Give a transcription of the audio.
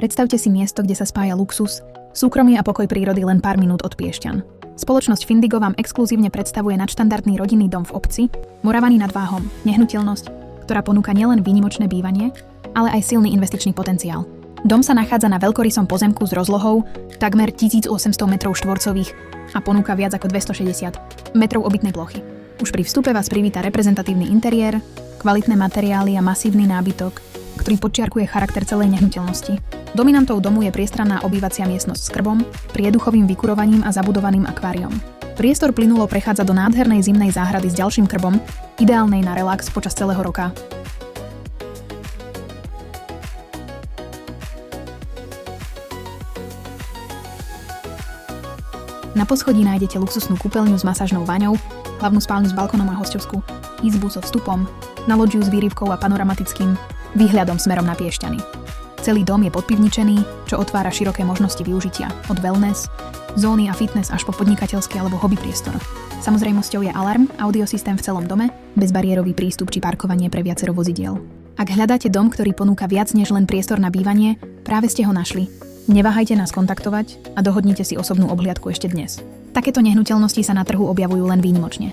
Predstavte si miesto, kde sa spája luxus, súkromie a pokoj prírody len pár minút od Piešťan. Spoločnosť Findigo vám exkluzívne predstavuje nadštandardný rodinný dom v obci, Moravany nad Váhom, nehnuteľnosť, ktorá ponúka nielen výnimočné bývanie, ale aj silný investičný potenciál. Dom sa nachádza na veľkorysom pozemku s rozlohou takmer 1800 m2 a ponúka viac ako 260 metrov obytnej plochy. Už pri vstupe vás privíta reprezentatívny interiér, kvalitné materiály a masívny nábytok, ktorý podčiarkuje charakter celej nehnuteľnosti. Dominantou domu je priestranná obývacia miestnosť s krbom, prieduchovým vykurovaním a zabudovaným akváriom. Priestor plynulo prechádza do nádhernej zimnej záhrady s ďalším krbom, ideálnej na relax počas celého roka. Na poschodí nájdete luxusnú kúpeľňu s masážnou vaňou, hlavnú spálňu s balkónom a hosťovskú, izbu so vstupom, na loďiu s výrivkou a panoramatickým výhľadom smerom na Piešťany. Celý dom je podpivničený, čo otvára široké možnosti využitia, od wellness, zóny a fitness až po podnikateľský alebo hobby priestor. Samozrejmosťou je alarm, audiosystém v celom dome, bezbariérový prístup či parkovanie pre viacero vozidiel. Ak hľadáte dom, ktorý ponúka viac než len priestor na bývanie, práve ste ho našli. Neváhajte nás kontaktovať a dohodnite si osobnú obhliadku ešte dnes. Takéto nehnuteľnosti sa na trhu objavujú len výnimočne.